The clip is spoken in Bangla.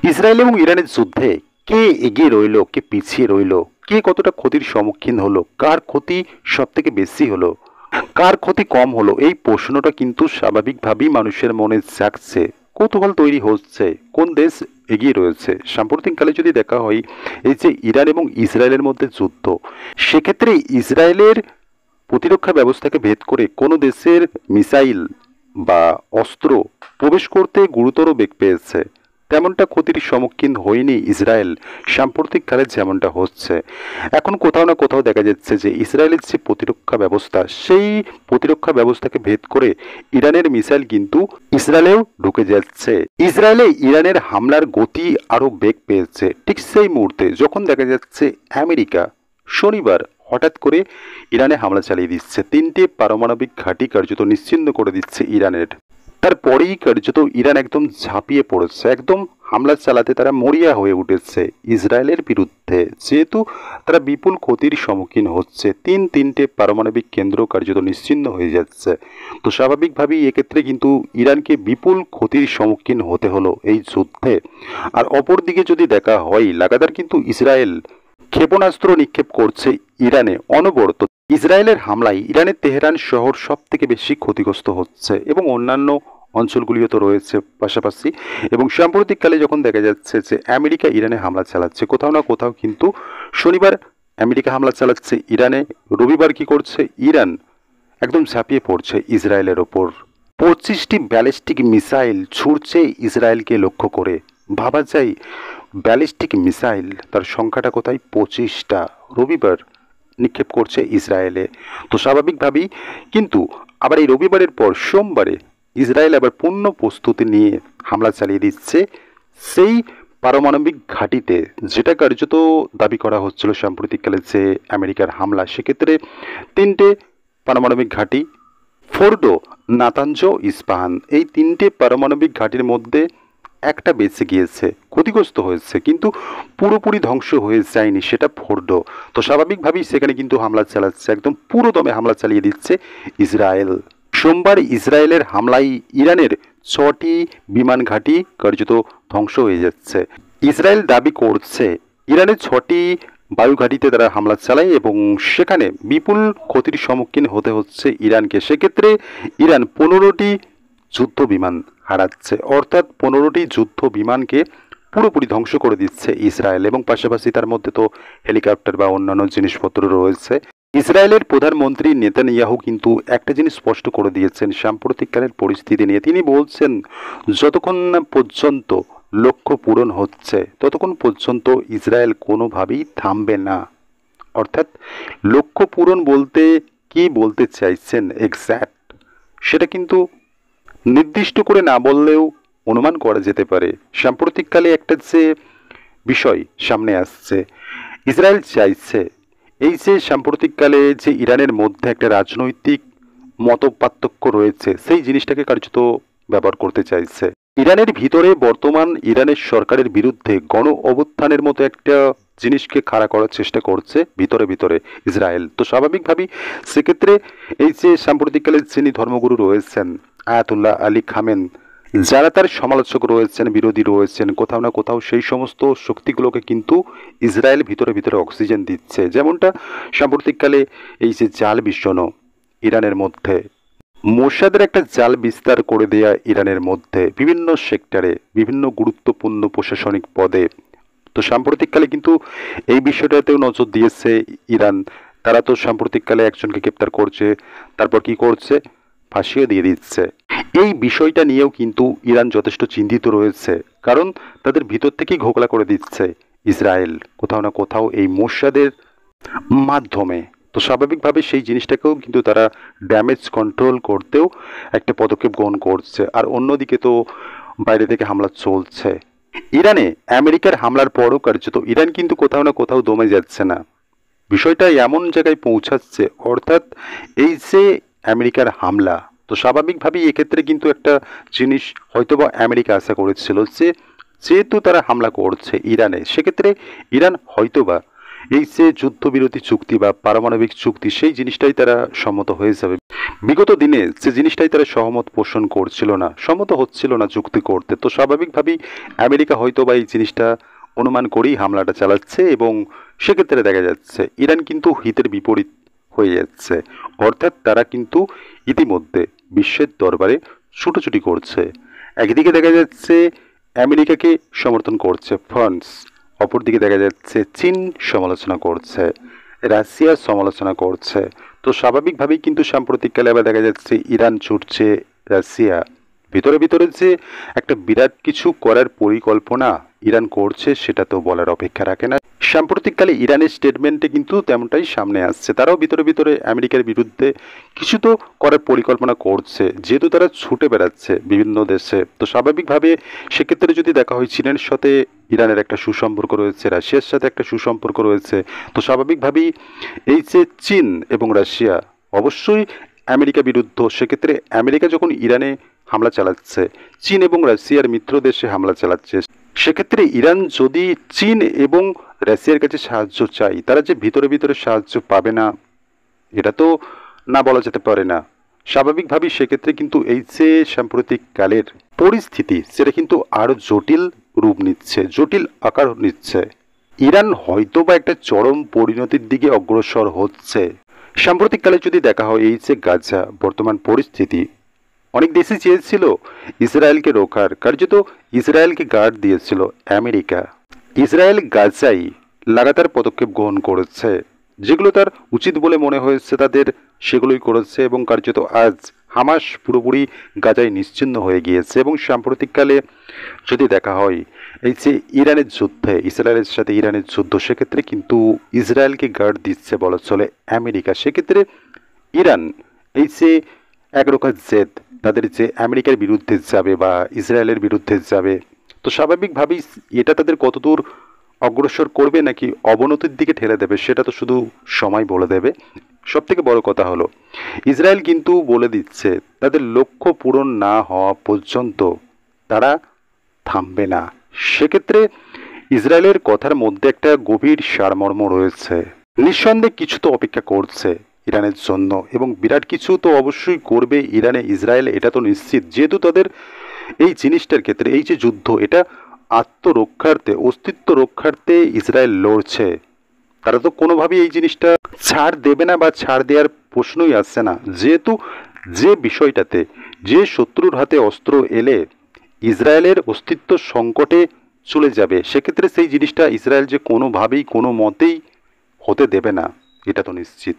ইসরায়েল এবং ইরানের যুদ্ধে কে এগিয়ে রইল, কে পিছিয়ে রইল, কে কতটা ক্ষতির সম্মুখীন হলো, কার ক্ষতি সব থেকে বেশি হলো, কার ক্ষতি কম হলো, এই প্রশ্নটা কিন্তু স্বাভাবিকভাবেই মানুষের মনে জাগছে, কৌতূহল তৈরি হচ্ছে কোন দেশ এগিয়ে রয়েছে। সাম্প্রতিককালে যদি দেখা হয় এই যে ইরান এবং ইসরায়েলের মধ্যে যুদ্ধ, সেক্ষেত্রে ইসরায়েলের প্রতিরক্ষা ব্যবস্থাকে ভেদ করে কোনো দেশের মিসাইল বা অস্ত্র প্রবেশ করতে গুরুতর বেগ পেয়েছে, তেমনটা ক্ষতির সম্মুখীন হয়নি ইসরায়েল সাম্প্রতিককালে যেমনটা হচ্ছে। এখন কোথাও না কোথাও দেখা যাচ্ছে যে ইসরায়েলের যে প্রতিরক্ষা ব্যবস্থা, সেই প্রতিরক্ষা ব্যবস্থাকে ভেদ করে ইরানের মিসাইল কিন্তু ইসরায়েলেও ঢুকে যাচ্ছে। ইসরায়েলে ইরানের হামলার গতি আরও বেগ পেয়েছে ঠিক সেই মুহূর্তে যখন দেখা যাচ্ছে আমেরিকা শনিবার হঠাৎ করে ইরানে হামলা চালিয়ে দিচ্ছে, তিনটে পারমাণবিক ঘাঁটি কার্যত নিশ্চিহ্ন করে দিচ্ছে ইরানের। তারপরেই কার্যত ইরান একদম ঝাঁপিয়ে পড়েছে, একদম হামলা চালাতে তারা মরিয়া হয়ে উঠেছে ইসরায়েলের বিরুদ্ধে, যেহেতু তারা বিপুল ক্ষতির সম্মুখীন হচ্ছে, তিনটে পারমাণবিক কেন্দ্র কার্যত নিশ্চিহ্ন হয়ে যাচ্ছে। তো স্বাভাবিকভাবেই এক্ষেত্রে কিন্তু ইরানকে বিপুল ক্ষতির সম্মুখীন হতে হলো এই যুদ্ধে। আর অপরদিকে যদি দেখা হয়, লাগাতার কিন্তু ইসরায়েল ক্ষেপণাস্ত্র নিক্ষেপ করছে ইরানে অনবরত। ইসরায়েলের হামলায় ইরানের তেহরান শহর সব থেকে বেশি ক্ষতিগ্রস্ত হচ্ছে এবং অন্যান্য অঞ্চলগুলিও তো রয়েছে পাশাপাশি। এবং সাম্প্রতিককালে যখন দেখা যাচ্ছে যে আমেরিকা ইরানে হামলা চালাচ্ছে, কোথাও না কোথাও কিন্তু শনিবার আমেরিকা হামলা চালাচ্ছে ইরানে, রবিবার কি করছে ইরান একদম ঝাঁপিয়ে পড়ছে ইসরায়েলের ওপর। 25টি ব্যালিস্টিক মিসাইল ছুড়ছে ইসরায়েলকে লক্ষ্য করে। ভাবা যায় ব্যালিস্টিক মিসাইল তার সংখ্যাটা কোথায়, 25টা রবিবার নিক্ষেপ করছে ইসরায়েলে। তো স্বাভাবিকভাবেই কিন্তু আবার এই রবিবারের পর সোমবারে ইসরায়েল আবার পূর্ণ প্রস্তুতি নিয়ে হামলা চালিয়ে দিচ্ছে সেই পারমাণবিক ঘাঁটিতে, যেটা কার্যত দাবি করা হচ্ছিল সাম্প্রতিককালে যে আমেরিকার হামলা। সেক্ষেত্রে তিনটে পারমাণবিক ঘাঁটি ফোর্ডো, নাতাঞ্জ, ইস্পাহান, এই তিনটে পারমাণবিক ঘাঁটির মধ্যে একটা বেঁচে গিয়েছে, ক্ষতিগ্রস্ত হয়েছে, কিন্তু পুরোপুরি ধ্বংস হয়ে যায়নি, সেটা ফোর্ডো। তো স্বাভাবিকভাবেই সেখানে কিন্তু হামলা চালাচ্ছে, একদম পুরো দমে হামলা চালিয়ে দিচ্ছে ইসরায়েল। সোমবার ইসরায়েলের হামলায় ইরানের 6টি বিমান ঘাঁটি কার্যত ধ্বংস হয়ে যাচ্ছে। ইসরায়েল দাবি করছে ইরানের 6টি বায়ু ঘাঁটিতে তারা হামলা চালায় এবং সেখানে বিপুল ক্ষতির সম্মুখীন হতে হচ্ছে ইরানকে। সেক্ষেত্রে ইরান 15টি যুদ্ধ বিমান হারাচ্ছে, অর্থাৎ 15টি যুদ্ধ বিমানকে পুরোপুরি ধ্বংস করে দিচ্ছে ইসরায়েল। এবং পাশাপাশি তার মধ্যে তো হেলিকপ্টার বা অন্যান্য জিনিসপত্র রয়েছে। ইসরায়েলের প্রধানমন্ত্রী নেতানিয়াহু কিন্তু একটা জিনিস স্পষ্ট করে দিয়েছেন সাম্প্রতিককালের পরিস্থিতি নিয়ে। তিনি বলছেন যতক্ষণ না পর্যন্ত লক্ষ্য পূরণ হচ্ছে ততক্ষণ পর্যন্ত ইসরায়েল কোনোভাবেই থামবে না। অর্থাৎ লক্ষ্য পূরণ বলতে কি বলতে চাইছেন এক্স্যাক্ট, সেটা কিন্তু নির্দিষ্ট করে না বললেও অনুমান করা যেতে পারে। সাম্প্রতিককালে একটা যে বিষয় সামনে আসছে, ইসরায়েল চাইছে এই যে সাম্প্রতিককালে যে ইরানের মধ্যে একটা রাজনৈতিক মতপার্থক্য রয়েছে, সেই জিনিসটাকে কার্যত ব্যবহার করতে চাইছে। ইরানের ভিতরে বর্তমান ইরানের সরকারের বিরুদ্ধে গণ অভ্যুত্থানের মতো একটা জিনিসকে খাড়া করার চেষ্টা করছে ভিতরে ভিতরে ইসরায়েল। তো স্বাভাবিকভাবেই সেক্ষেত্রে এই যে সাম্প্রতিককালে যিনি ধর্মগুরু রয়েছেন আয়াতুল্লাহ আলী খামেন, যারা তার সমালোচক রয়েছেন, বিরোধী রয়েছেন, কোথাও না কোথাও সেই সমস্ত শক্তিগুলোকে কিন্তু ইসরায়েল ভিতরে ভিতরে অক্সিজেন দিচ্ছে। যেমনটা সাম্প্রতিককালে এই যে জাল বিশ্বনো ইরানের মধ্যে, মোসাদের একটা জাল বিস্তার করে দেয়া ইরানের মধ্যে বিভিন্ন সেক্টরে বিভিন্ন গুরুত্বপূর্ণ প্রশাসনিক পদে। তো সাম্প্রতিককালে কিন্তু এই বিষয়টাতেও নজর দিয়েছে ইরান। তারা তো সাম্প্রতিককালে একজনকে গ্রেপ্তার করছে, তারপর কি করছে, ফাঁসিয়ে দিয়ে দিচ্ছে। এই বিষয়টা নিয়েও কিন্তু ইরান যথেষ্ট চিন্তিত রয়েছে, কারণ তাদের ভিতর থেকেই ঘোকলা করে দিচ্ছে ইসরায়েল কোথাও না কোথাও এই মোসাদের মাধ্যমে। তো স্বাভাবিকভাবে সেই জিনিসটাকেও কিন্তু তারা ড্যামেজ কন্ট্রোল করতেও একটা পদক্ষেপ গ্রহণ করছে। আর অন্যদিকে তো বাইরে থেকে হামলা চলছে ইরানে। আমেরিকার হামলার পরও কার্যত ইরান কিন্তু কোথাও না কোথাও দমে যাচ্ছে না, বিষয়টা এমন জায়গায় পৌঁছাচ্ছে। অর্থাৎ এই যে আমেরিকার হামলা, তো স্বাভাবিকভাবেই এক্ষেত্রে কিন্তু একটা জিনিস হয়তোবা আমেরিকা আশা করেছিল যে যেহেতু তারা হামলা করছে ইরানে, সেক্ষেত্রে ইরান হয়তোবা এই যে যুদ্ধবিরতি চুক্তি বা পারমাণবিক চুক্তি, সেই জিনিসটাই তারা সম্মত হয়ে যাবে। বিগত দিনে যে জিনিসটাই তারা সহমত পোষণ করছিল না, সম্মত হচ্ছিল না চুক্তি করতে, তো স্বাভাবিকভাবেই আমেরিকা হয়তো বা এই জিনিসটা অনুমান করেই হামলাটা চালাচ্ছে, এবং সেক্ষেত্রে দেখা যাচ্ছে ইরান কিন্তু হিতের বিপরীত হয়ে যাচ্ছে। অর্থাৎ তারা কিন্তু ইতিমধ্যে বিশ্বের দরবারে ছুটোছুটি করছে। একদিকে দেখা যাচ্ছে আমেরিকাকে সমর্থন করছে ফ্রান্স, অপরদিকে দেখা যাচ্ছে চীন সমালোচনা করছে, রাশিয়ার সমালোচনা করছে। তো স্বাভাবিকভাবেই কিন্তু সাম্প্রতিককালে আবার দেখা যাচ্ছে ইরান ছুটছে, রাশিয়া ভিতরে ভিতরে যে একটা বিরাট কিছু করার পরিকল্পনা ইরান করছে, সেটা তো বলার অপেক্ষা রাখে না। সাম্প্রতিককালে ইরানের স্টেটমেন্টে কিন্তু তেমনটাই সামনে আসছে, তারাও ভিতরে ভিতরে আমেরিকার বিরুদ্ধে কিছু তো করার পরিকল্পনা করছে, যেহেতু তারা ছুটে বেড়াচ্ছে বিভিন্ন দেশে। তো স্বাভাবিকভাবে সেক্ষেত্রে যদি দেখা হয় চীনের সাথে ইরানের একটা সুসম্পর্ক রয়েছে, রাশিয়ার সাথে একটা সুসম্পর্ক রয়েছে, তো স্বাভাবিকভাবেই এই যে চীন এবং রাশিয়া অবশ্যই আমেরিকা বিরুদ্ধ। সেক্ষেত্রে আমেরিকা যখন ইরানে হামলা চালাচ্ছে, চীন এবং রাশিয়ার মিত্র দেশে হামলা চালাচ্ছে, সেক্ষেত্রে ইরান যদি চীন এবং রাশিয়ার কাছে সাহায্য চাই, তারা যে ভিতরে ভিতরে সাহায্য পাবে না, এটা তো না বলা যেতে পারে না। স্বাভাবিকভাবেই সেক্ষেত্রে কিন্তু এই যে সাম্প্রতিক কালের পরিস্থিতি, সেটা কিন্তু আরও জটিল রূপ নিচ্ছে, জটিল আকার নিচ্ছে। ইরান হয়তো বা একটা চরম পরিণতির দিকে অগ্রসর হচ্ছে। সাম্প্রতিককালে যদি দেখা হয় এই যে গাজা বর্তমান পরিস্থিতি, অনেক দেশই চেয়েছিল ইসরায়েলকে রোখার, কার্যত ইসরায়েলকে গার্ড দিয়েছিল আমেরিকা। ইসরায়েল গাজায় লাগাতার পদক্ষেপ গ্রহণ করেছে, যেগুলো তার উচিত বলে মনে হয়েছে তাদের, সেগুলোই করেছে, এবং কার্যত আজ হামাস পুরোপুরি গাজায় নিশ্চিহ্ন হয়ে গিয়েছে। এবং সাম্প্রতিককালে যদি দেখা হয় এই যে ইরানের যুদ্ধে, ইসরায়েলের সাথে ইরানের যুদ্ধ, সেক্ষেত্রে কিন্তু ইসরায়েলকে গার্ড দিচ্ছে বলা চলে আমেরিকা। সেক্ষেত্রে ইরান এই যে একরোখা জেদ তাদের যে আমেরিকার বিরুদ্ধে যাবে বা ইসরায়েলের বিরুদ্ধে যাবে, তো স্বাভাবিকভাবেই এটা তাদের কতদূর অগ্রসর করবে নাকি অবনতির দিকে ঠেলে দেবে, সেটা তো শুধু সময় বলে দেবে। সব থেকে বড় কথা হলো ইসরায়েল কিন্তু বলে দিচ্ছে তাদের লক্ষ্য পূরণ না হওয়া পর্যন্ত তারা থামবে না। সেক্ষেত্রে ইসরায়েলের কথার মধ্যে একটা গভীর সারমর্ম রয়েছে। নিঃসন্দেহে কিছু তো অপেক্ষা করছে ইরানের জন্য, এবং বিরাট কিছু তো অবশ্যই করবে ইরানে ইসরায়েল, এটা তো নিশ্চিত। যেহেতু তাদের এই জিনিসটার ক্ষেত্রে এই যে যুদ্ধ, এটা আত্মরক্ষার্থে, অস্তিত্ব রক্ষার্থে ইসরায়েল লড়ছে, তারা তো কোনোভাবেই এই জিনিসটা ছাড় দেবে না বা ছাড় দেওয়ার প্রশ্নই আসছে না। যেহেতু যে বিষয়টাতে, যে শত্রুর হাতে অস্ত্র এলে ইসরায়েলের অস্তিত্ব সংকটে চলে যাবে, সেক্ষেত্রে সেই জিনিসটা ইসরায়েল যে কোনোভাবেই কোনো মতেই হতে দেবে না, এটা তো নিশ্চিত।